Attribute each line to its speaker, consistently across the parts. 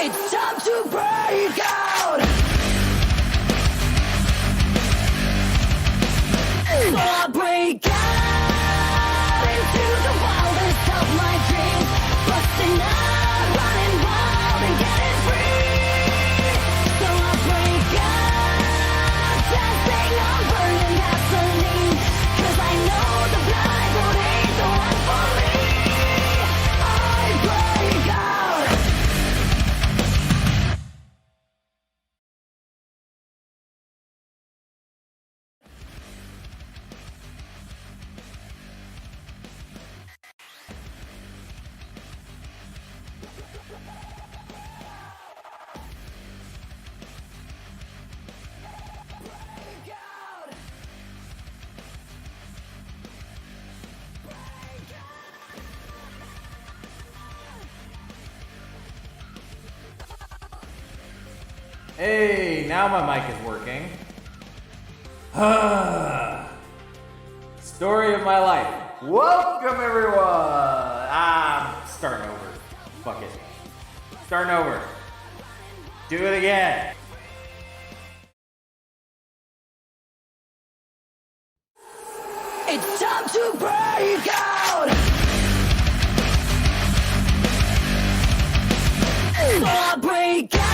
Speaker 1: It's time to break out. So I break out into the wildest of my dreams, busting out, running wild and getting free. So I break out, dancing on burning gasoline, 'cause I know the blind road ain't the one for me. I break out.
Speaker 2: Hey, now my mic is working. Story of my life. Welcome, everyone. I'm starting over. Fuck it. Starting over. Do it again.
Speaker 1: It's time to break out. So I break out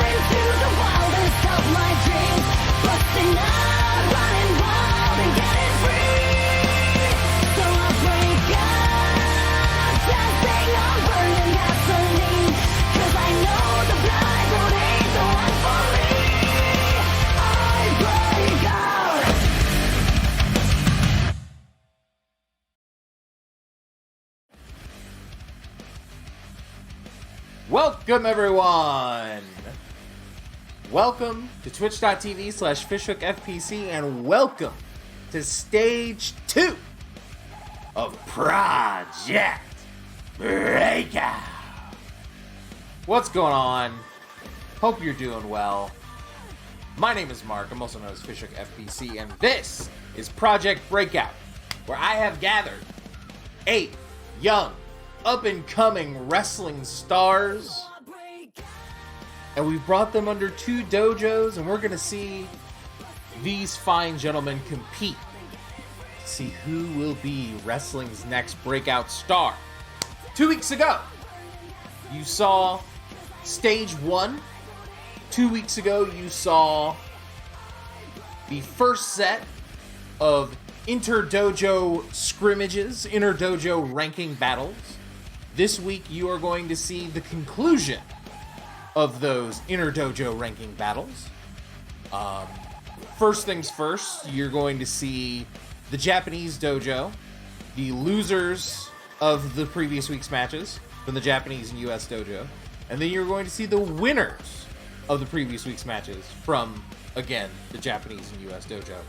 Speaker 1: into the wildest of my dreams, busting out, running wild and getting free. So I break out, dancing on burning gasoline, 'cause I know the blind road ain't the one for me. I break out.
Speaker 2: Welcome, everyone. Welcome to twitch.tv/fishhookfpc and welcome to stage 2 of Project Breakout. What's going on? Hope you're doing well. My name is Mark. I'm also known as fishhookfpc, and this is Project Breakout, where I have gathered 8 young, up-and-coming wrestling stars, and we've brought them under 2 dojos, and we're going to see these fine gentlemen compete to see who will be wrestling's next breakout star. 2 weeks ago, you saw stage 1. 2 weeks ago, you saw the first set of inter-dojo scrimmages, inter-dojo ranking battles. This week, you are going to see the conclusion of those inter-dojo ranking battles. First things first, you're going to see the Japanese dojo, the losers of the previous week's matches from the Japanese and US dojo, and then you're going to see the winners of the previous week's matches from, again, the Japanese and US dojo.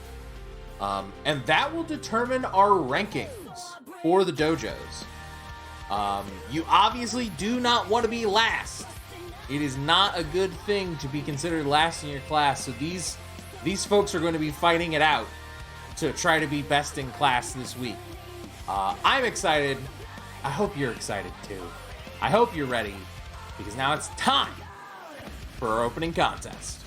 Speaker 2: And that will determine our rankings for the dojos. You obviously do not want to be last. It is not a good thing to be considered last in your class, so these folks are going to be fighting it out to try to be best in class this week. I'm excited. I hope you're excited too. I hope you're ready, because now it's time for our opening contest.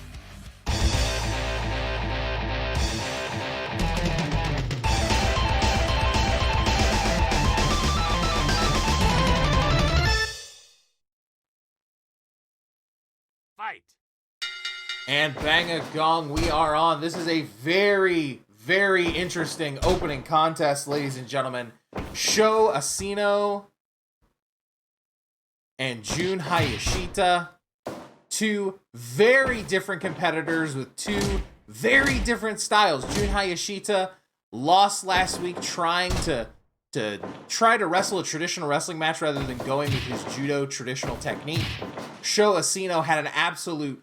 Speaker 2: Fight. And bang a gong, we are on. This is a very, very interesting opening contest, ladies and gentlemen. Sho Asino and Jun Hayashita, 2 very different competitors with 2 very different styles. Jun Hayashita lost last week trying to wrestle a traditional wrestling match rather than going with his judo traditional technique. Sho Asino had an absolute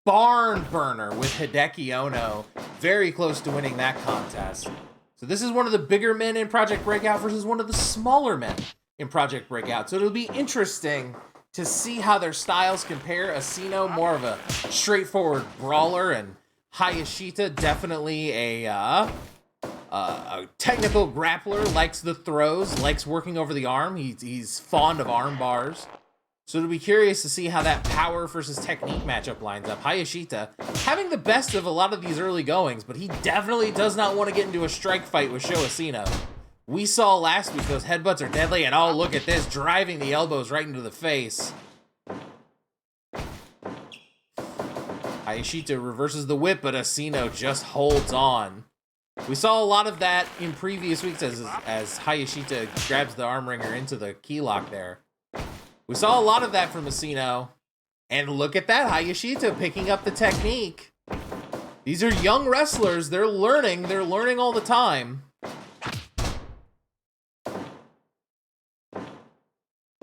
Speaker 2: barn burner with Hideki Ono, very close to winning that contest. So this is one of the bigger men in Project Breakout versus one of the smaller men in Project Breakout. So it'll be interesting to see how their styles compare. Asino, more of a straightforward brawler, and Hayashita, definitely a technical grappler, likes the throws, likes working over the arm. He's fond of arm bars. So it'll be curious to see how that power versus technique matchup lines up. Hayashita having the best of a lot of these early goings, but he definitely does not want to get into a strike fight with Sho Asino. We saw last week those headbutts are deadly, and oh, look at this, driving the elbows right into the face. Hayashita reverses the whip, but Asino just holds on. We saw a lot of that in previous weeks as Hayashita grabs the arm wringer into the key lock there. We saw a lot of that from Asino. And look at that, Hayashita picking up the technique. These are young wrestlers. They're learning all the time.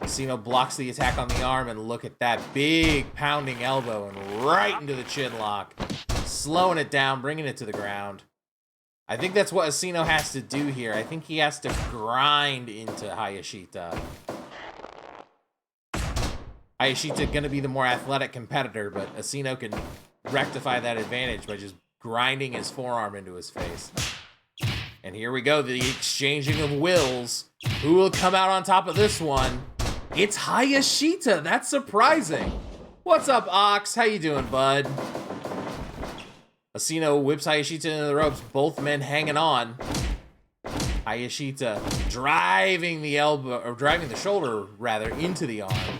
Speaker 2: Asino blocks the attack on the arm, and look at that big pounding elbow and right into the chin lock. Slowing it down, bringing it to the ground. I think that's what Asino has to do here. I think he has to grind into Hayashita. Hayashita going to be the more athletic competitor, but Asino can rectify that advantage by just grinding his forearm into his face. And here we go, the exchanging of wills. Who will come out on top of this one? It's Hayashita. That's surprising. What's up, Ox? How you doing, bud? Asino whips Hayashita into the ropes, both men hanging on. Hayashita driving the elbow, or driving the shoulder, rather, into the arm.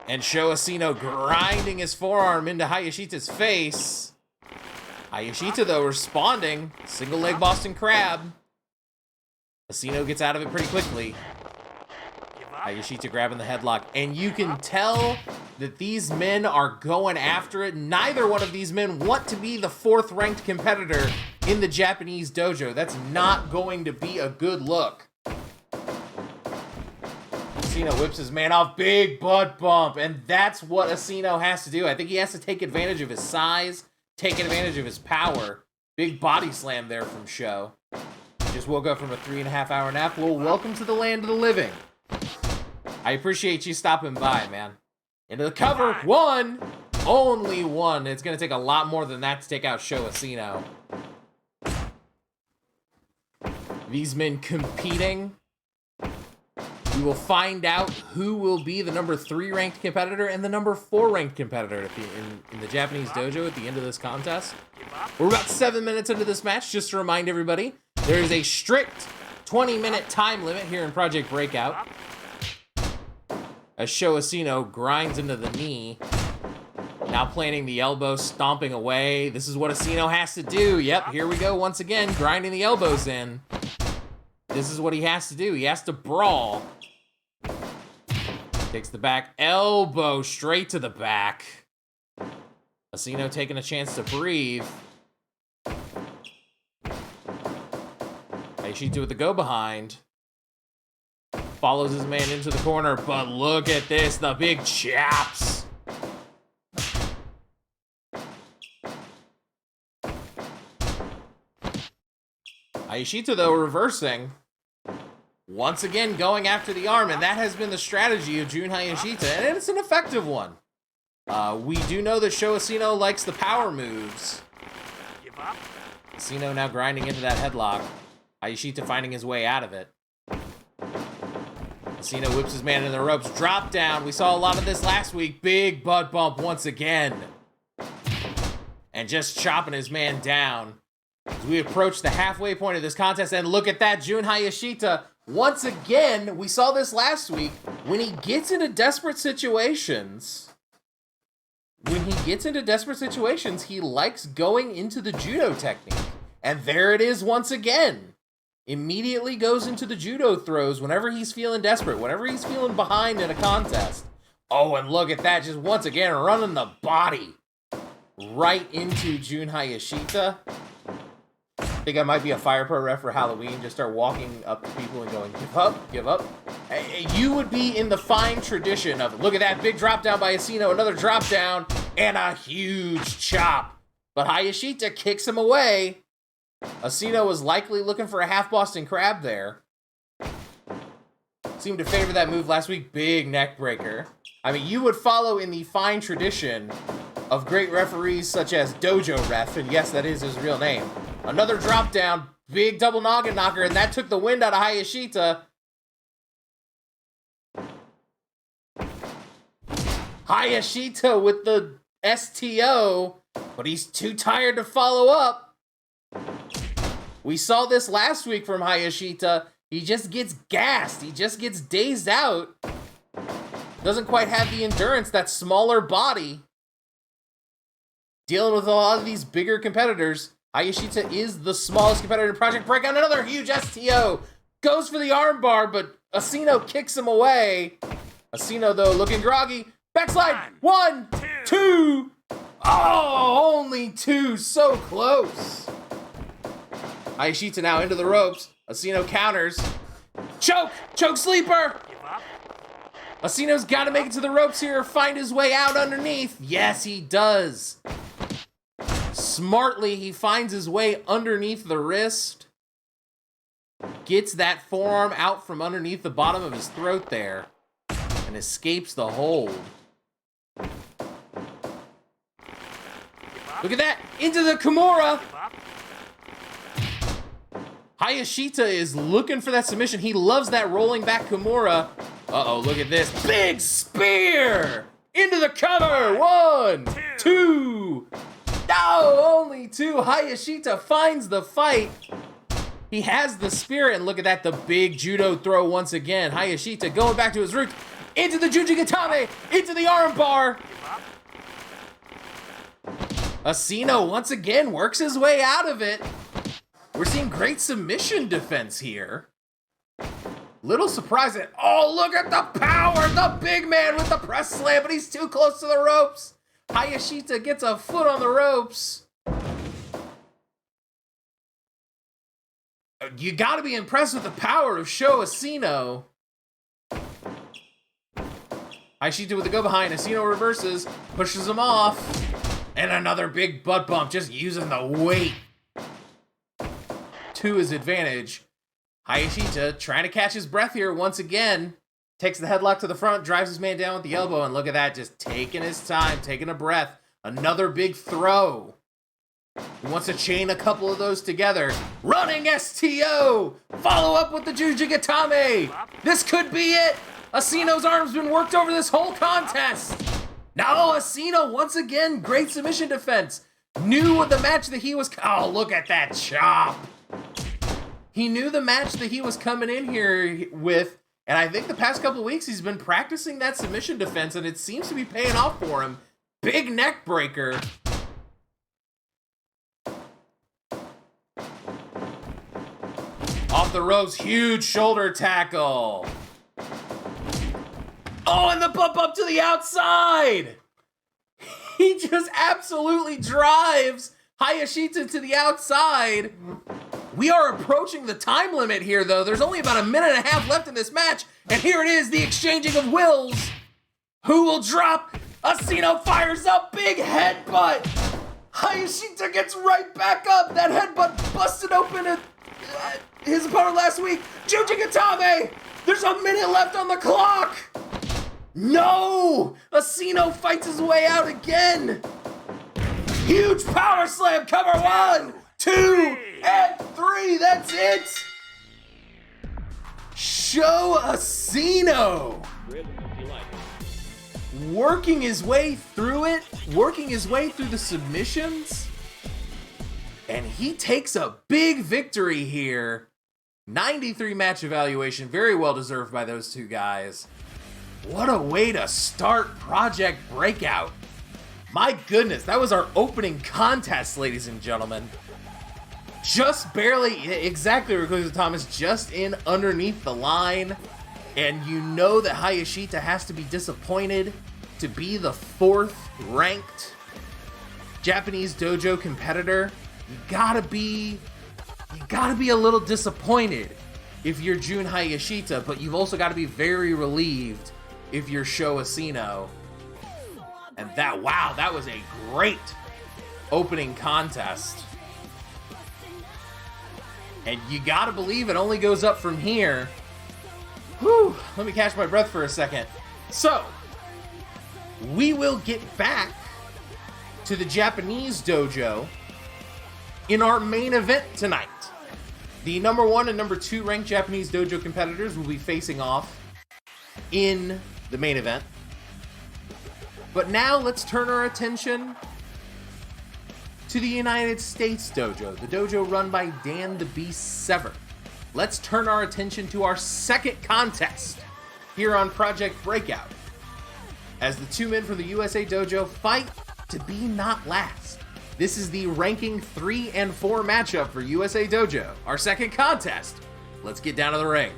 Speaker 2: And Sho Asino grinding his forearm into Hayashita's face. Hayashita, though, responding. Single leg Boston Crab. Asino gets out of it pretty quickly. Hayashita grabbing the headlock. And you can tell that these men are going after it. Neither one of these men want to be the 4th ranked competitor in the Japanese dojo. That's not going to be a good look. Asino whips his man off, big butt bump, and that's what Asino has to do. I think he has to take advantage of his size, take advantage of his power. Big body slam there from Sho. Just woke up from a 3.5-hour nap. Well, welcome to the land of the living. I appreciate you stopping by, man. Into the cover, one, only one. It's going to take a lot more than that to take out Sho Asino. These men competing. We will find out who will be the number 3 ranked competitor and the number 4 ranked competitor in the Japanese dojo at the end of this contest. We're about 7 minutes into this match. Just to remind everybody, there is a strict 20-minute time limit here in Project Breakout. As Sho Asino grinds into the knee. Now planting the elbow, stomping away. This is what Asino has to do. Yep, here we go once again, grinding the elbows in. This is what he has to do. He has to brawl. Takes the back elbow straight to the back. Asino taking a chance to breathe. Hayashita with the go behind. Follows his man into the corner, but look at this, the big chaps. Hayashita, though, reversing. Once again, going after the arm, and that has been the strategy of Jun Hayashita, and it's an effective one. We do know that Sho Asino likes the power moves. Asino now grinding into that headlock. Hayashita finding his way out of it. Asino whips his man in the ropes, drop down. We saw a lot of this last week. Big butt bump once again. And just chopping his man down. As we approach the halfway point of this contest, and look at that, Jun Hayashita. Once again, we saw this last week, when he gets into desperate situations, he likes going into the judo technique. And there it is once again. Immediately goes into the judo throws whenever he's feeling desperate, whenever he's feeling behind in a contest. Oh, and look at that, just once again running the body right into Jun Hayashita. I think I might be a Fire Pro ref for Halloween. Just start walking up to people and going, give up, give up. You would be in the fine tradition of, look at that, big drop down by Asino, another drop down, and a huge chop. But Hayashita kicks him away. Asino was likely looking for a half Boston Crab there. Seemed to favor that move last week. Big neck breaker. I mean, you would follow in the fine tradition of great referees such as Dojo Ref, and yes, that is his real name. Another drop down, big double noggin knocker, and that took the wind out of Hayashita. Hayashita with the STO, but he's too tired to follow up. We saw this last week from Hayashita. He just gets gassed. He just gets dazed out. Doesn't quite have the endurance, that smaller body. Dealing with a lot of these bigger competitors. Hayashita is the smallest competitor in Project Breakout. Another huge STO. Goes for the armbar, but Asino kicks him away. Asino, though, looking groggy. Backslide. 1, 2. Oh, only 2. So close. Hayashita now into the ropes. Asino counters. Choke! Choke sleeper! Asino's got to make it to the ropes here, find his way out underneath. Yes, he does. Smartly, he finds his way underneath the wrist. Gets that forearm out from underneath the bottom of his throat there. And escapes the hold. Look at that! Into the Kimura! Hayashita is looking for that submission. He loves that rolling back Kimura. Uh-oh, look at this. Big spear! Into the cover! 1, 2. No, only 2. Hayashita finds the fight. He has the spear, and look at that, the big judo throw once again. Hayashita going back to his roots. Into the Jujigatame! Into the armbar! Asino once again works his way out of it. We're seeing great submission defense here. Little surprising. Oh, look at the power! The big man with the press slam, but he's too close to the ropes. Hayashita gets a foot on the ropes. You gotta be impressed with the power of Sho Asino. Hayashita with the go behind. Asino reverses, pushes him off. And another big butt bump, just using the weight to his advantage. Hayashita trying to catch his breath here once again. Takes the headlock to the front, drives his man down with the elbow, and look at that, just taking his time, taking a breath. Another big throw. He wants to chain a couple of those together. Running STO! Follow up with the Jujigatame! This could be it! Asino's arm's been worked over this whole contest! Now Asino, once again, great submission defense. Knew what the match that he was... Oh, look at that chop! He knew the match that he was coming in here with, and I think the past couple of weeks he's been practicing that submission defense, and it seems to be paying off for him. Big neck breaker. Off the ropes, huge shoulder tackle. Oh, and the bump up to the outside. He just absolutely drives Hayashita to the outside. We are approaching the time limit here, though. There's only about a minute and a half left in this match, and here it is, the exchanging of wills. Who will drop? Asino fires up, big headbutt. Hayashita gets right back up. That headbutt busted open his opponent last week. Jujigatame! There's a minute left on the clock. No! Asino fights his way out again. Huge power slam, cover 1, 2, and 3. That's it. Sho Asino working his way through it, working his way through the submissions, and he takes a big victory here. 93 match evaluation, very well deserved by those two guys. What a way to start Project Breakout. My goodness, that was our opening contest, ladies and gentlemen. Just barely, exactly, Reclusive Thomas, just in underneath the line. And you know that Hayashita has to be disappointed to be the 4th ranked Japanese dojo competitor. You gotta be a little disappointed if you're Jun Hayashita, but you've also got to be very relieved if you're Sho Asino. And that was a great opening contest. And you gotta believe it only goes up from here. Whew, let me catch my breath for a second. So, we will get back to the Japanese dojo in our main event tonight. The number 1 and number 2 ranked Japanese dojo competitors will be facing off in the main event. But now let's turn our attention to the United States dojo, the dojo run by Dan the Beast Severn. Let's turn our attention to our second contest here on Project Breakout, as the two men from the USA dojo fight to be not last. This is the ranking 3 and 4 matchup for USA dojo, our second contest. Let's get down to the ring.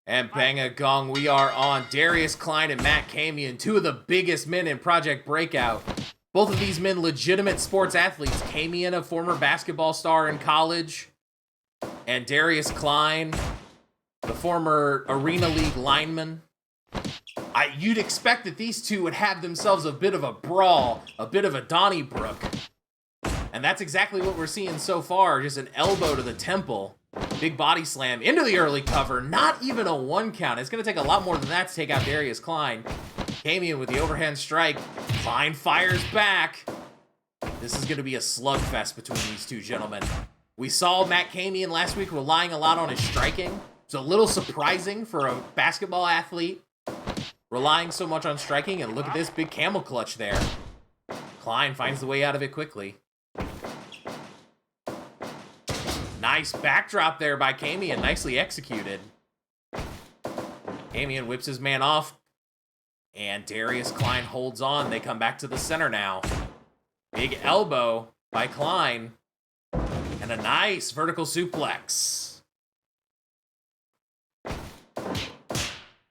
Speaker 2: And bang a gong, we are on. Darius Klein and Matt Camion, two of the biggest men in Project Breakout. Both of these men legitimate sports athletes. Camion, a former basketball star in college, and Darius Klein, the former Arena League lineman. You'd expect that these two would have themselves a bit of a brawl, a bit of a Donnybrook. And that's exactly what we're seeing so far, just an elbow to the temple. Big body slam into the early cover. Not even a 1 count. It's going to take a lot more than that to take out Darius Klein. Camion with the overhand strike. Klein fires back. This is going to be a slugfest between these two gentlemen. We saw Matt Camion last week relying a lot on his striking. It's a little surprising for a basketball athlete relying so much on striking. And look at this big camel clutch there. Klein finds the way out of it quickly. Nice backdrop there by Camion, nicely executed. Camion whips his man off, and Darius Klein holds on. They come back to the center now. Big elbow by Klein, and a nice vertical suplex.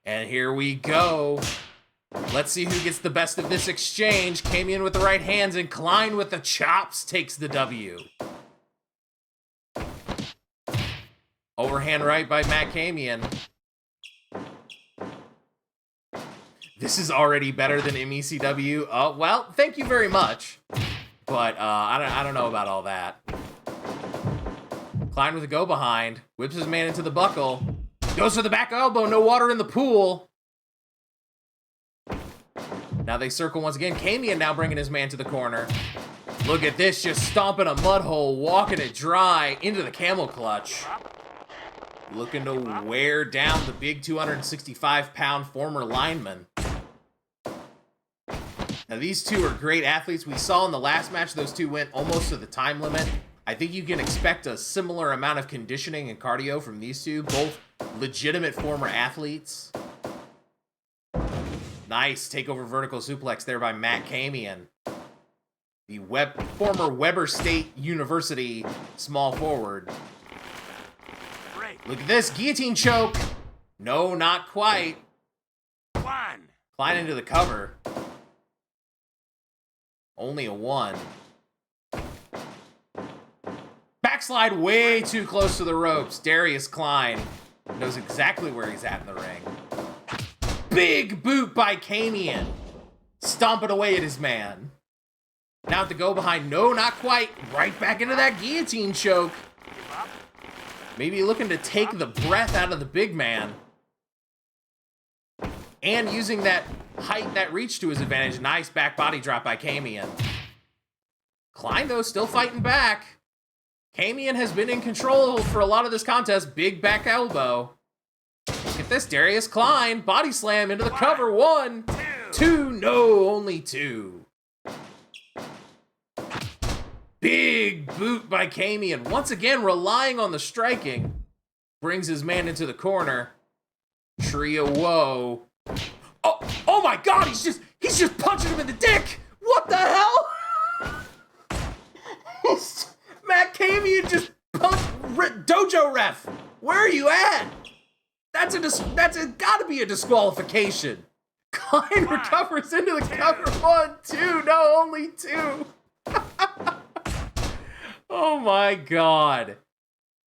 Speaker 2: And here we go. Let's see who gets the best of this exchange. Camion with the right hands, and Klein with the chops takes the W. Overhand right by Matt Camion. This is already better than MECW. Well, thank you very much. But I don't know about all that. Klein with a go behind. Whips his man into the buckle. Goes for the back elbow. No water in the pool. Now they circle once again. Camion now bringing his man to the corner. Look at this. Just stomping a mud hole. Walking it dry into the camel clutch. Looking to wear down the big 265-pound former lineman. Now, these two are great athletes. We saw in the last match, those two went almost to the time limit. I think you can expect a similar amount of conditioning and cardio from these two, both legitimate former athletes. Nice takeover vertical suplex there by Matt Camion. The former Weber State University small forward. Look at this, guillotine choke. No, not quite. Klein into the cover. Only a 1. Backslide way too close to the ropes. Darius Klein knows exactly where he's at in the ring. Big boot by Camion. Stomping away at his man. Now to go behind. No, not quite. Right back into that guillotine choke. Maybe looking to take the breath out of the big man. And using that height, that reach to his advantage. Nice back body drop by Camion. Klein, though, still fighting back. Camion has been in control for a lot of this contest. Big back elbow. Look at this, Darius Klein. Body slam into the cover. 1, 2, no, only 2. Big boot by Camion. Once again, relying on the striking. Brings his man into the corner. Trio woe. Oh my god, he's just punching him in the dick! What the hell? Matt Camion just punched dojo ref. Where are you at? That's gotta be a disqualification. Klein recovers into the cover. 1, 2, no, only 2. Oh my god.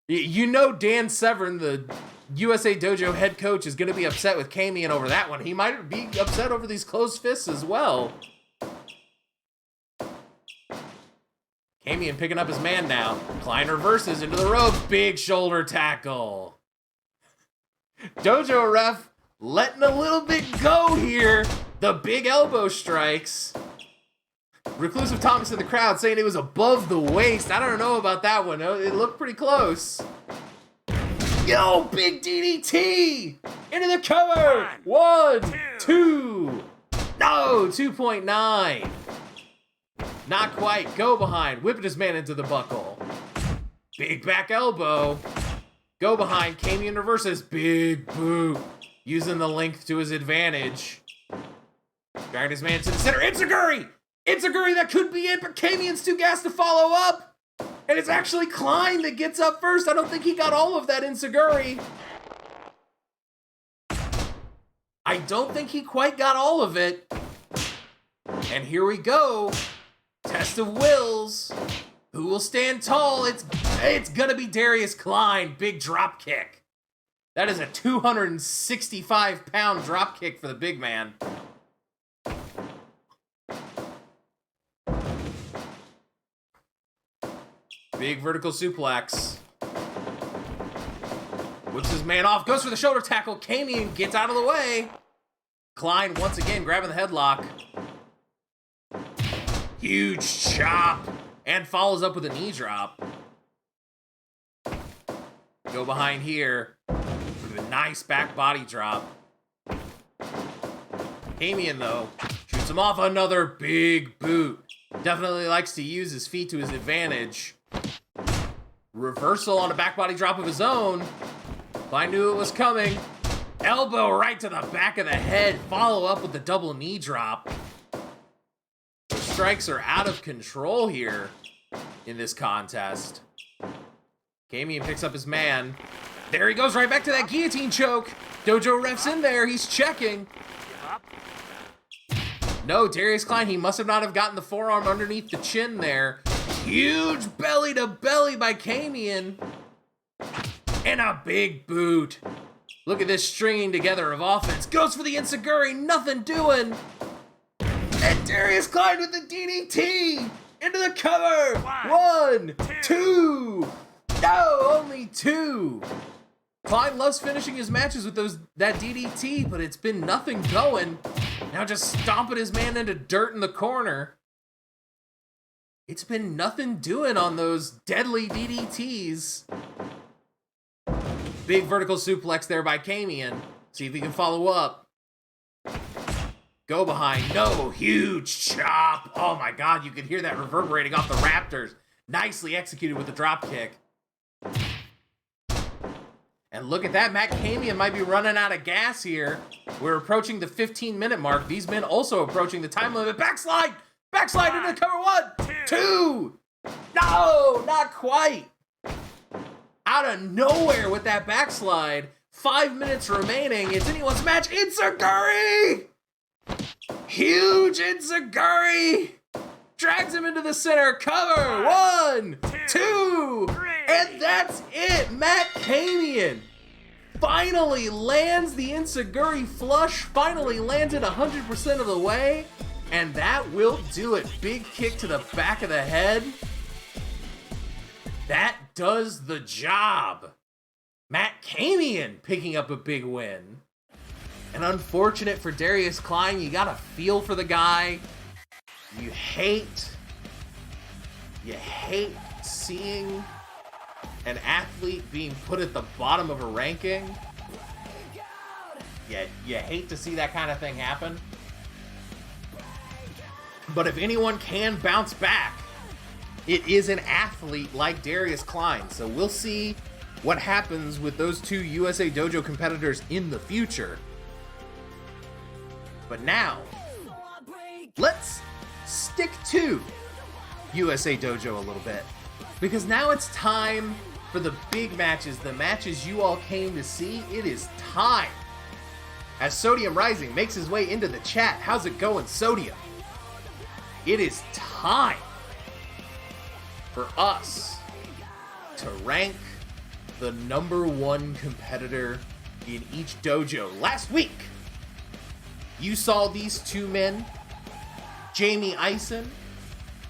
Speaker 2: You know Dan Severn, the USA Dojo head coach, is going to be upset with Camion over that one. He might be upset over these closed fists as well. Camion picking up his man now. Klein reverses into the ropes. Big shoulder tackle. Dojo ref letting a little bit go here. The big elbow strikes. Reclusive Thomas in the crowd saying it was above the waist. I don't know about that one. It looked pretty close. Yo, big DDT! Into the cover! 1, 2. No, 2.9. Not quite. Go behind. Whipping his man into the buckle. Big back elbow. Go behind. Kamian reverses. Big boot. Using the length to his advantage. Dragging his man to the center. Enziguri! Enziguri, that could be it, but Kamian's too gassed to follow up. And it's actually Klein that gets up first. I don't think he got all of that Enziguri. I don't think he quite got all of it. And here we go. Test of wills. Who will stand tall? It's gonna be Darius Klein. Big drop kick. That is a 265-pound drop kick for the big man. Big vertical suplex. Whips his man off, goes for the shoulder tackle. Kamian gets out of the way. Klein once again grabbing the headlock. Huge chop. And follows up with a knee drop. Go behind here with a nice back body drop. Kamian, though, shoots him off. Another big boot. Definitely likes to use his feet to his advantage. Reversal on a back body drop of his own. I knew it was coming. Elbow right to the back of the head. Follow up with the double knee drop. The strikes are out of control here in this contest. Kamian picks up his man. There he goes, right back to that guillotine choke. Dojo ref's in there. He's checking. No, Darius Klein, he must have not have gotten the forearm underneath the chin there. Huge belly to belly by Kamian. And a big boot. Look at this stringing together of offense. Goes for the Enziguri, nothing doing. And Darius Klein with the DDT. Into the cover. 1, 2. No, only 2. Klein loves finishing his matches with that DDT, but it's been nothing going. Now just stomping his man into dirt in the corner. It's been nothing doing on those deadly DDTs. Big vertical suplex there by Kamian. See if he can follow up. Go behind. No, huge chop. Oh my God, you can hear that reverberating off the Raptors. Nicely executed with the drop kick. And look at that, Matt Kamian might be running out of gas here. We're approaching the 15-minute mark. These men also approaching the time limit. Backslide! Backslide into the cover. 1, 2. No, not quite. Out of nowhere with that backslide. 5 minutes remaining. It's anyone's match. Enziguri! Huge Enziguri! Drags him into the center. Cover. 1, 2. And that's it. Matt Kamian finally lands the Enziguri flush. Finally lands it 100% of the way. And that will do it. Big kick to the back of the head. That does the job. Matt Kamian picking up a big win. And unfortunate for Darius Klein, you gotta feel for the guy. You hate seeing an athlete being put at the bottom of a ranking. You hate to see that kind of thing happen. But if anyone can bounce back, it is an athlete like Darius Klein. So we'll see what happens with those two USA Dojo competitors in the future. But now, let's stick to USA Dojo a little bit. Because now it's time for the big matches, the matches you all came to see. It is time. As Sodium Rising makes his way into the chat. How's it going, Sodium? It is time for us to rank the #1 competitor in each dojo. Last week, you saw these two men, Jamie Eisen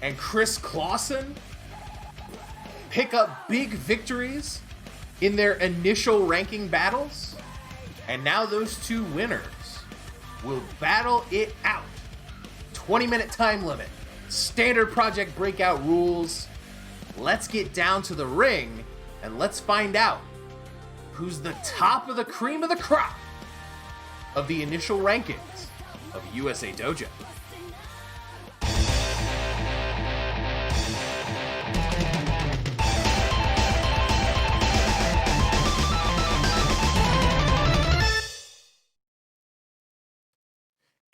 Speaker 2: and Chris Clausen, pick up big victories in their initial ranking battles. And now those two winners will battle it out. 20-minute time limit. Standard Project Breakout rules. Let's get down to the ring and let's find out who's the top of the cream of the crop of the initial rankings of USA Dojo.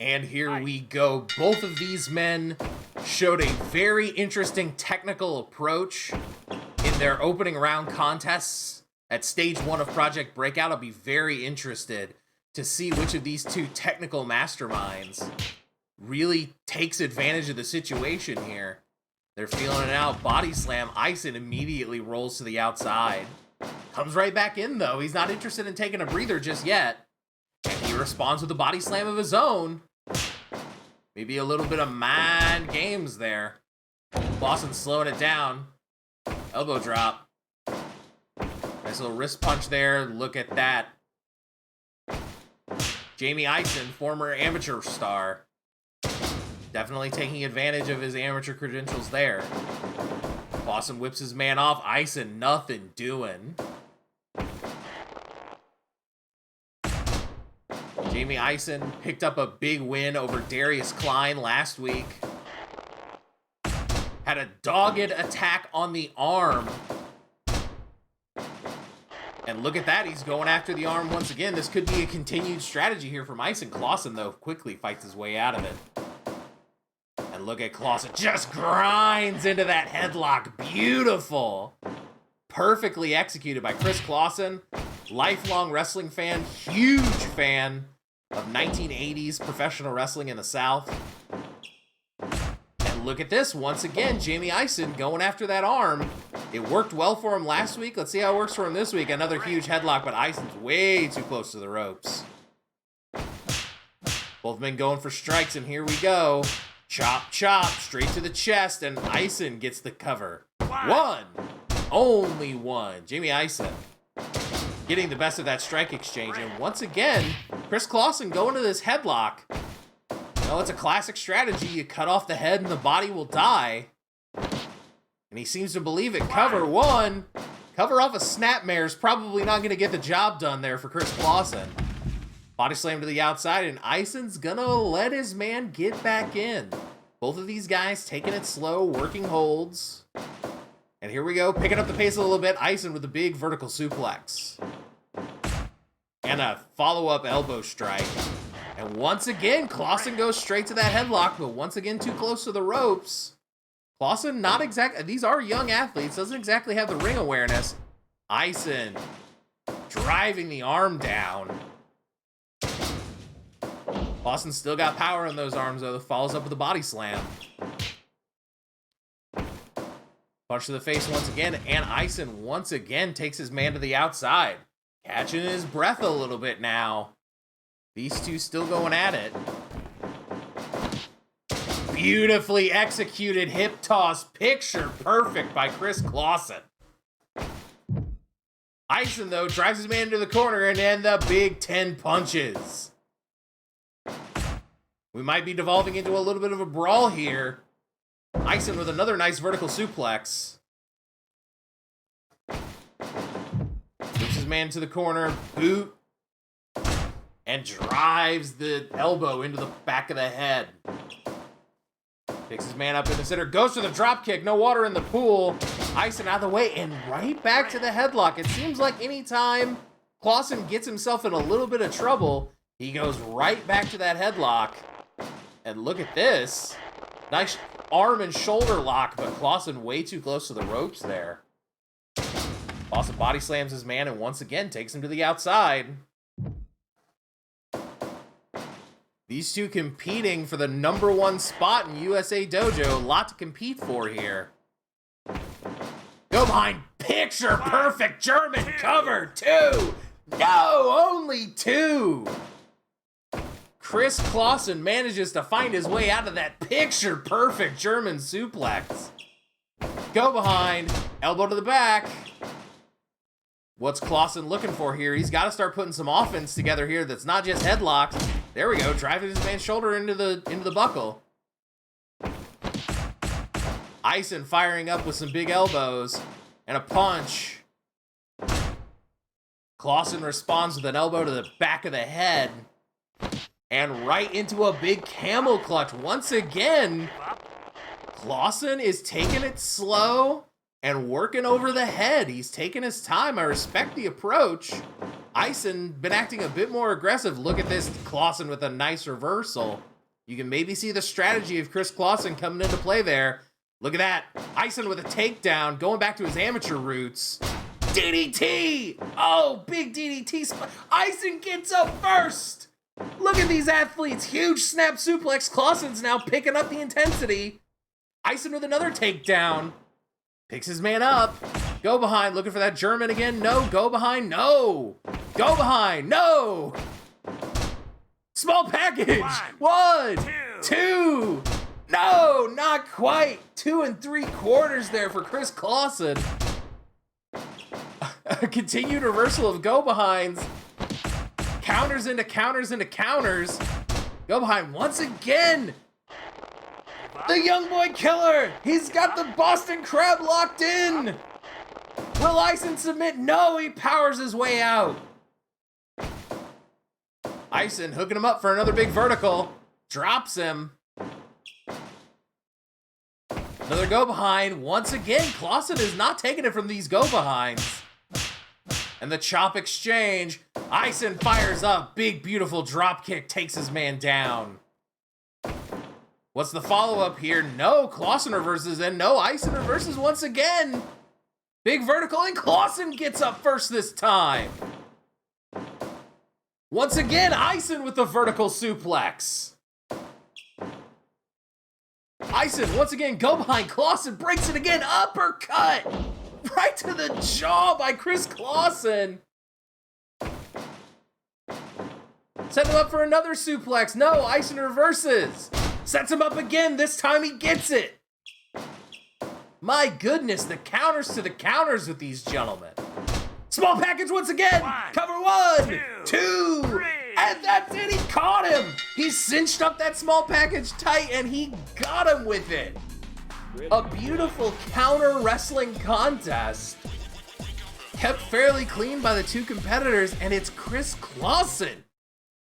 Speaker 2: And here we go. Both of these men showed a very interesting technical approach in their opening round contests at Stage 1 of Project Breakout. I'll be very interested to see which of these two technical masterminds really takes advantage of the situation here. They're feeling it out. Body slam. Ison immediately rolls to the outside. Comes right back in, though. He's not interested in taking a breather just yet. And he responds with a body slam of his own. Maybe a little bit of mind games there. Clausen slowing it down. Elbow drop. Nice little wrist punch there. Look at that. Jamie Ison, former amateur star. Definitely taking advantage of his amateur credentials there. Clausen whips his man off. Ison, nothing doing. Jamie Ison picked up a big win over Darius Klein last week. Had a dogged attack on the arm. And look at that, he's going after the arm once again. This could be a continued strategy here from Ison. Clausen, though, quickly fights his way out of it. And look at Clausen, just grinds into that headlock. Beautiful. Perfectly executed by Chris Clausen. Lifelong wrestling fan, huge fan of 1980s professional wrestling in the South. And look at this, once again, Jamie Ison going after that arm. It worked well for him last week. Let's see how it works for him this week. Another huge headlock, but Ison's way too close to the ropes. Both men going for strikes, and here we go. Chop, chop, straight to the chest, and Ison gets the cover. One. Only one. Jamie Ison getting the best of that strike exchange. And once again, Chris Clausen going to this headlock. No, it's a classic strategy. You cut off the head and the body will die. And he seems to believe it. Cover one. Cover off a snapmare is probably not going to get the job done there for Chris Clausen. Body slam to the outside, and Ison's going to let his man get back in. Both of these guys taking it slow, working holds. And here we go, picking up the pace a little bit. Ison with a big vertical suplex. And a follow-up elbow strike. And once again, Clausen goes straight to that headlock, but once again, too close to the ropes. Clausen, not exactly, these are young athletes, doesn't exactly have the ring awareness. Ison driving the arm down. Clausen still got power in those arms, though. Follows up with a body slam. Punch to the face once again, and Ison once again takes his man to the outside. Catching his breath a little bit now. These two still going at it. Beautifully executed hip toss, picture perfect by Chris Clausen. Ison, though, drives his man into the corner, and then the Big Ten punches. We might be devolving into a little bit of a brawl here. Ison with another nice vertical suplex. Moves his man to the corner, boot, and drives the elbow into the back of the head. Picks his man up in the center, goes for the drop kick, no water in the pool. Ison out of the way, and right back to the headlock. It seems like anytime Clausen gets himself in a little bit of trouble, he goes right back to that headlock. And look at this. Nice arm and shoulder lock, but Clausen way too close to the ropes there. Clausen body slams his man and once again takes him to the outside. These two competing for the #1 spot in USA Dojo. A lot to compete for here. Go behind, picture perfect German cover, 2. No, only 2. Chris Clausen manages to find his way out of that picture perfect German suplex. Go behind, elbow to the back. What's Clausen looking for here? He's got to start putting some offense together here that's not just headlocks. There we go, driving his man's shoulder into the buckle. Ison firing up with some big elbows and a punch. Clausen responds with an elbow to the back of the head. And right into a big camel clutch. Once again, Clausen is taking it slow and working over the head. He's taking his time. I respect the approach. Ison been acting a bit more aggressive. Look at this, Clausen with a nice reversal. You can maybe see the strategy of Chris Clausen coming into play there. Look at that. Ison with a takedown, going back to his amateur roots. DDT! Oh, big DDT spot. Ison gets up first! Look at these athletes. Huge snap suplex. Clausen's now picking up the intensity. Ison with another takedown. Picks his man up. Go behind. Looking for that German again. No. Go behind. No. Go behind. No. Small package. One, two. No, not quite. 2 3/4 there for Chris Clausen. A continued reversal of go behinds. Counters into counters into counters. Go behind once again. The young boy killer. He's got the Boston Crab locked in. Will Ison submit? No, he powers his way out. Ison hooking him up for another big vertical. Drops him. Another go behind. Once again, Clausen is not taking it from these go behinds. And the chop exchange. Ison fires up. Big, beautiful drop kick. Takes his man down. What's the follow-up here? No, Clausen reverses. And no, Ison reverses once again. Big vertical. And Clausen gets up first this time. Once again, Ison with the vertical suplex. Ison, once again, go behind. Clausen breaks it again. Uppercut. Right to the jaw by Chris Clausen. Set him up for another suplex. No, Ison reverses. Sets him up again. This time he gets it. My goodness, the counters to the counters with these gentlemen. Small package once again. Cover one, two, and that's it. He caught him. He cinched up that small package tight, and he got him with it. A beautiful counter wrestling contest. Kept fairly clean by the two competitors, and it's Chris Clausen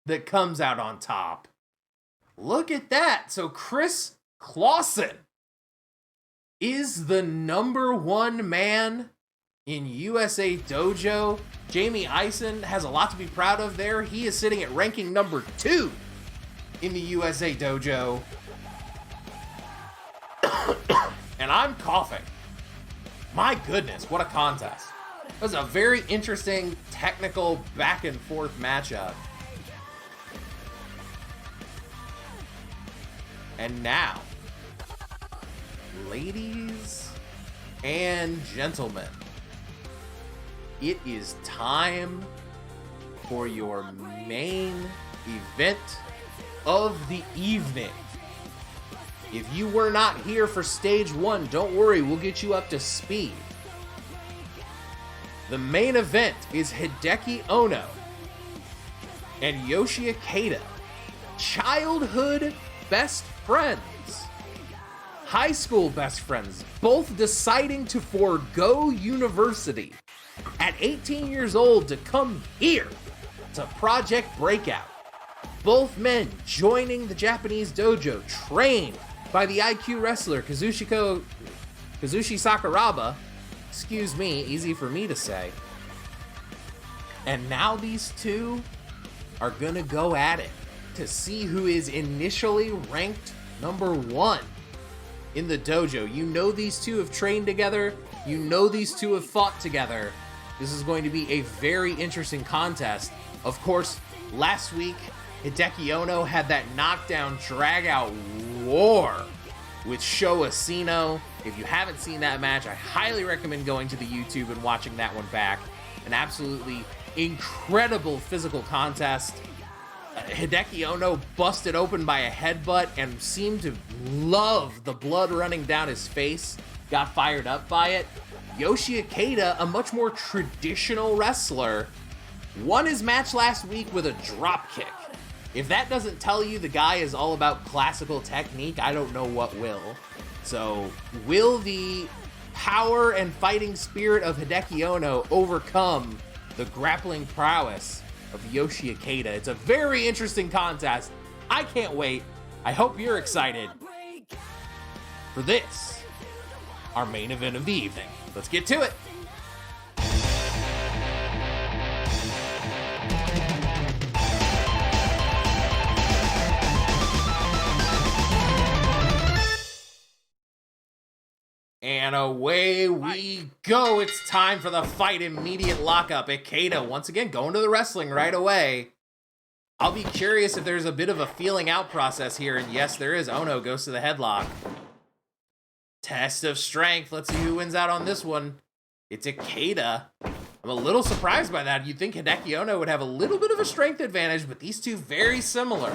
Speaker 2: that comes out on top. Look at that. So Chris Clausen is the #1 man in USA Dojo. Jamie Ison has a lot to be proud of there. He is sitting at ranking #2 in the USA Dojo. And I'm coughing. My goodness, what a contest. It was a very interesting, technical, back and forth matchup. And now, ladies and gentlemen, it is time for your main event of the evening. If you were not here for stage 1, don't worry, we'll get you up to speed. The main event is Hideki Ono and Yoshi Ikeda, childhood best friends, high school best friends, both deciding to forego university at 18 years old to come here to Project Breakout. Both men joining the Japanese dojo, trained by the IQ wrestler Kazushi Sakuraba. Excuse me, easy for me to say. And now these two are gonna go at it to see who is initially ranked #1 in the dojo. You know these two have trained together. You know these two have fought together. This is going to be a very interesting contest. Of course, last week, Hideki Ono had that knockdown drag-out war with Sho Asino. If you haven't seen that match, I highly recommend going to the YouTube and watching that one back. An absolutely incredible physical contest. Hideki Ono busted open by a headbutt and seemed to love the blood running down his face. Got fired up by it. Yoshi Ikeda, a much more traditional wrestler, won his match last week with a drop kick. If that doesn't tell you the guy is all about classical technique, I don't know what will. So, will the power and fighting spirit of Hideki Ono overcome the grappling prowess of Yoshi Ikeda? It's a very interesting contest. I can't wait. I hope you're excited for this, our main event of the evening. Let's get to it. And away we go. It's time for the fight. Immediate lockup. Ikeda once again going to the wrestling right away. I'll be curious if there's a bit of a feeling out process here. And yes, there is. Ono goes to the headlock. Test of strength. Let's see who wins out on this one. It's Ikeda. I'm a little surprised by that. You'd think Hideki Ono would have a little bit of a strength advantage, but these two very similar.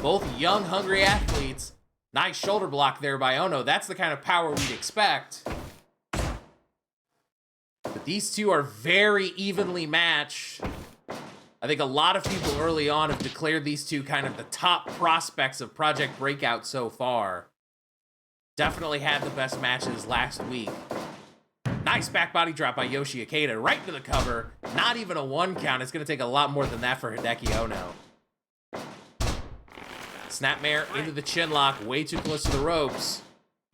Speaker 2: Both young, hungry athletes. Nice shoulder block there by Ono. That's the kind of power we'd expect. But these two are very evenly matched. I think a lot of people early on have declared these two kind of the top prospects of Project Breakout so far. Definitely had the best matches last week. Nice back body drop by Yoshi Ikeda right into the cover. Not even a 1 count. It's going to take a lot more than that for Hideki Ono. Snapmare into the chin lock, way too close to the ropes.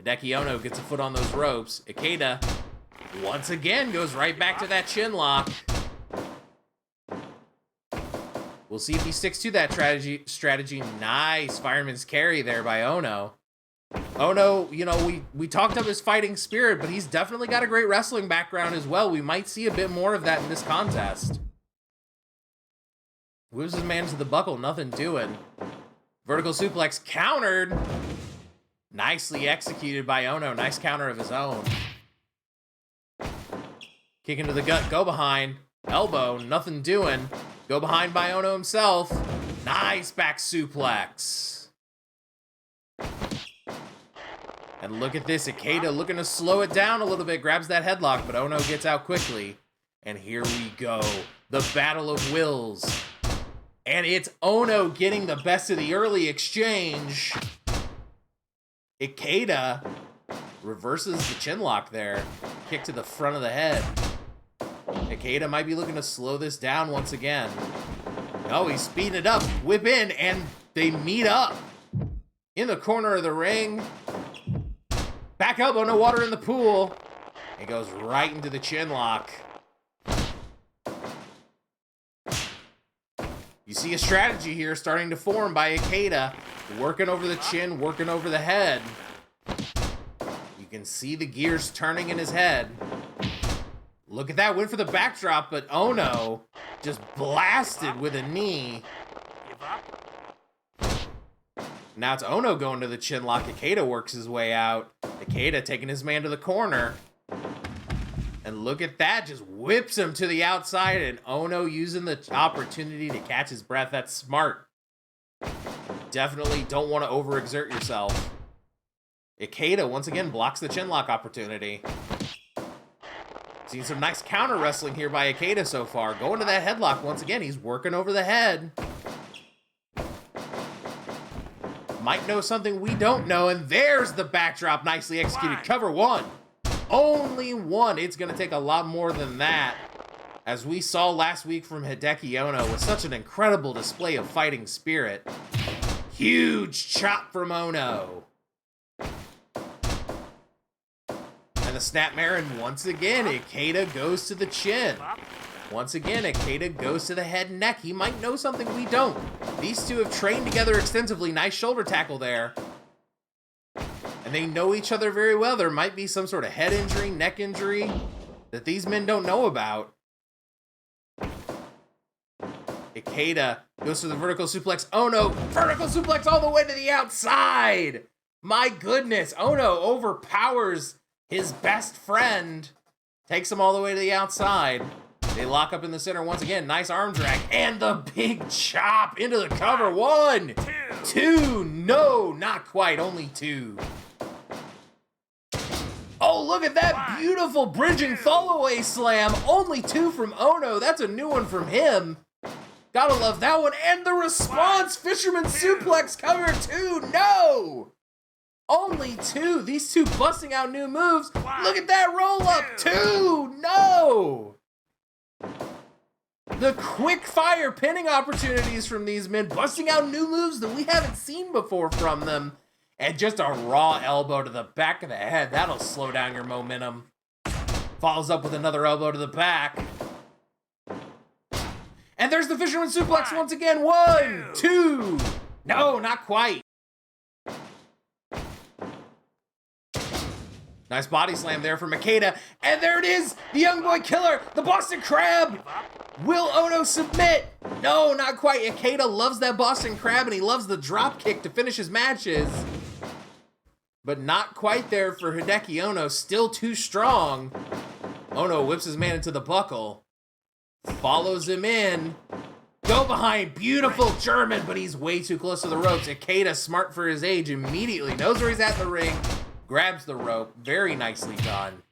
Speaker 2: Hideki Ono gets a foot on those ropes. Ikeda, once again, goes right back to that chin lock. We'll see if he sticks to that strategy. Nice fireman's carry there by Ono. Ono, you know, we talked up his fighting spirit, but he's definitely got a great wrestling background as well. We might see a bit more of that in this contest. Moves his man to the buckle, nothing doing. Vertical suplex countered. Nicely executed by Ono. Nice counter of his own. Kick into the gut. Go behind. Elbow. Nothing doing. Go behind by Ono himself. Nice back suplex. And look at this. Ikeda looking to slow it down a little bit. Grabs that headlock, but Ono gets out quickly. And here we go. The battle of wills. And it's Ono getting the best of the early exchange. Ikeda reverses the chin lock there. Kick to the front of the head. Ikeda might be looking to slow this down once again. No, he's speeding it up. Whip in, and they meet up. In the corner of the ring. Back elbow, no water in the pool. It goes right into the chin lock. You see a strategy here starting to form by Ikeda. Working over the chin, working over the head. You can see the gears turning in his head. Look at that, went for the backdrop, but Ono just blasted with a knee. Now it's Ono going to the chin lock. Ikeda works his way out. Ikeda taking his man to the corner. And look at that, just whips him to the outside, and Ono using the opportunity to catch his breath. That's smart. Definitely don't want to overexert yourself. Ikeda, once again, blocks the chinlock opportunity. Seen some nice counter wrestling here by Ikeda so far. Going to that headlock once again. He's working over the head. Might know something we don't know, and there's the backdrop. Nicely executed. Cover one. Only one. It's going to take a lot more than that. As we saw last week from Hideki Ono with such an incredible display of fighting spirit. Huge chop from Ono. And the snapmare, and once again, Ikeda goes to the chin. Once again, Ikeda goes to the head and neck. He might know something we don't. These two have trained together extensively. Nice shoulder tackle there. And they know each other very well. There might be some sort of head injury, neck injury that these men don't know about. Ikeda goes for the vertical suplex. Ono, vertical suplex all the way to the outside. My goodness, Ono overpowers his best friend. Takes him all the way to the outside. They lock up in the center once again. Nice arm drag. And the big chop into the cover. One, two. No, not quite. Only two. Oh, look at that beautiful bridging fallaway slam. Only two from Ono. That's a new one from him. Gotta love that one. And the response, Fisherman Suplex cover 2. No! Only 2. These two busting out new moves. Look at that roll up. 2. No! The quick fire pinning opportunities from these men, busting out new moves that we haven't seen before from them. And just a raw elbow to the back of the head. That'll slow down your momentum. Follows up with another elbow to the back. And there's the Fisherman Suplex once again. 1, 2. No, not quite. Nice body slam there from Ikeda. And there it is, the Young Boy Killer, the Boston Crab. Will Ono submit? No, not quite. Ikeda loves that Boston Crab, and he loves the drop kick to finish his matches. But not quite there for Hideki Ono, still too strong. Ono whips his man into the buckle. Follows him in. Go behind, beautiful German, but he's way too close to the ropes. Ikeda, smart for his age, immediately knows where he's at in the ring. Grabs the rope, very nicely done.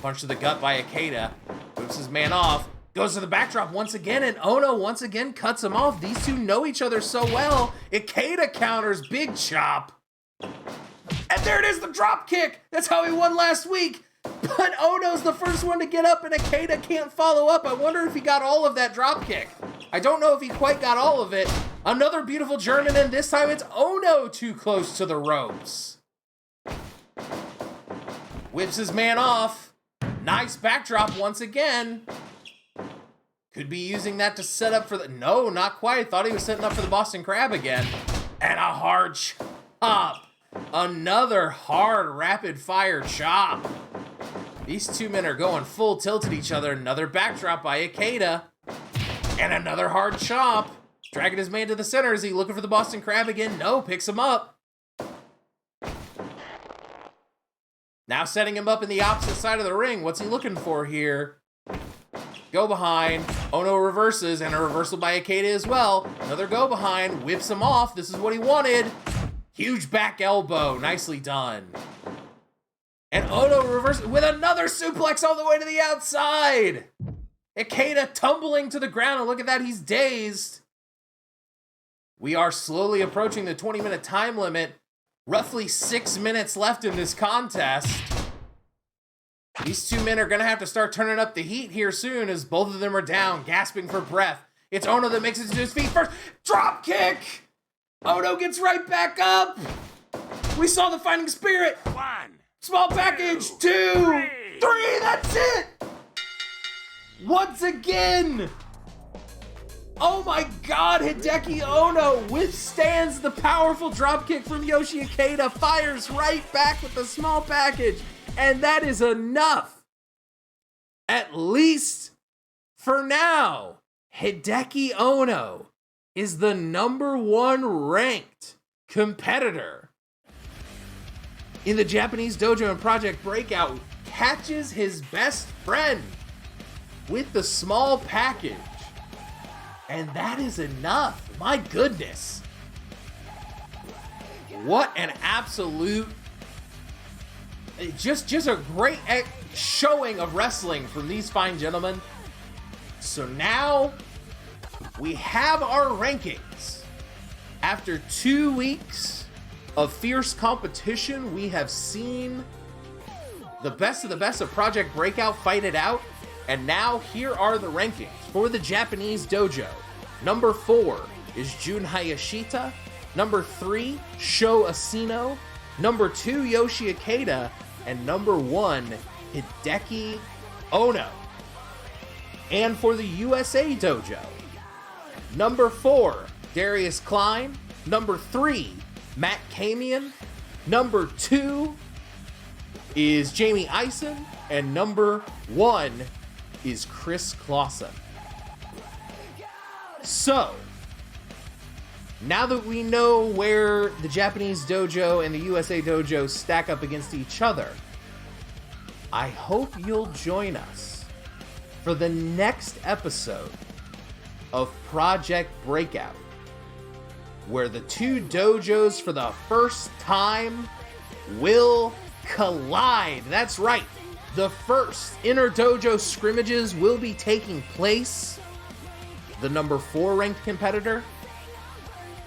Speaker 2: Punch to the gut by Ikeda. Whips his man off. Goes to the backdrop once again, and Ono once again cuts him off. These two know each other so well. Ikeda counters, big chop. And there it is, the drop kick. That's how he won last week. But Ono's the first one to get up, and Ikeda can't follow up. I wonder if he got all of that drop kick. I don't know if he quite got all of it. Another beautiful German, and this time it's Ono too close to the ropes. Whips his man off. Nice backdrop once again. Could be using that to set up for the... No, not quite. Thought he was setting up for the Boston Crab again. And a hard chop. Another hard rapid fire chop. These two men are going full tilt at each other. Another backdrop by Ikeda. And another hard chop. Dragging his man to the center. Is he looking for the Boston Crab again? No, picks him up. Now setting him up in the opposite side of the ring. What's he looking for here? Go behind. Ono reverses, and a reversal by Ikeda as well. Another go behind. Whips him off. This is what he wanted. Huge back elbow. Nicely done. And Ono reverses with another suplex all the way to the outside. Ikeda tumbling to the ground, and look at that, he's dazed. We are slowly approaching the 20-minute time limit. Roughly 6 minutes left in this contest. These two men are going to have to start turning up the heat here soon, as both of them are down, gasping for breath. It's Ono that makes it to his feet first. Drop kick! Ono gets right back up. We saw the fighting spirit.
Speaker 3: 1.
Speaker 2: Small package. 2. 3. That's it. Once again. Oh my God, Hideki Ono withstands the powerful dropkick from Yoshi Ikeda, fires right back with the small package, and that is enough. At least for now, Hideki Ono is the #1 ranked competitor in the Japanese dojo and Project Breakout, catches his best friend with the small package. And that is enough. My goodness. What an absolute... Just a great showing of wrestling from these fine gentlemen. So now we have our rankings. After 2 weeks of fierce competition, we have seen the best of Project Breakout fight it out. And now here are the rankings for the Japanese dojo. Number 4 is Jun Hayashita. Number 3, Sho Asino. Number 2, Yoshi Ikeda. And number 1, Hideki Ono. And for the USA dojo, number 4, Darius Klein. Number 3, Matt Kamian. Number 2 is Jamie Eisen. And number 1 is Chris Clausen. So, now that we know where the Japanese dojo and the USA dojo stack up against each other, I hope you'll join us for the next episode of Project Breakout, where the two dojos for the first time will collide. That's right. The first inter-dojo scrimmages will be taking place, the number 4 ranked competitor,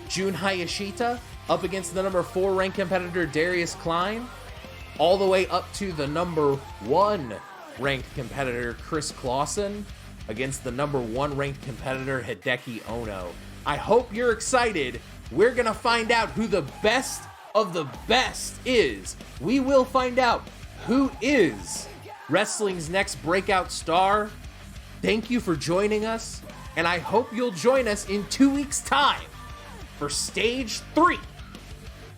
Speaker 2: Jun Hayashita, up against the number 4 ranked competitor, Darius Klein, all the way up to the number 1 ranked competitor, Chris Clausen, against the number 1 ranked competitor, Hideki Ono. I hope you're excited. We're gonna find out who the best of the best is. We will find out who is wrestling's next breakout star. Thank you for joining us, and I hope you'll join us in 2 weeks' time for Stage 3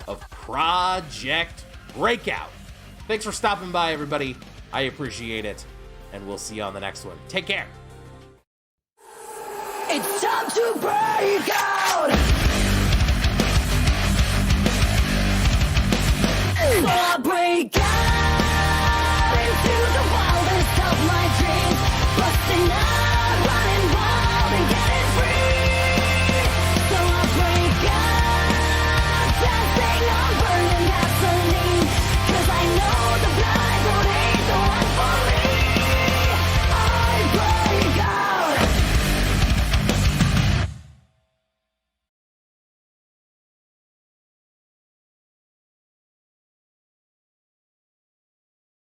Speaker 2: of Project Breakout. Thanks for stopping by, everybody. I appreciate it, and we'll see you on the next one. Take care.
Speaker 1: It's time to break out! So I break out!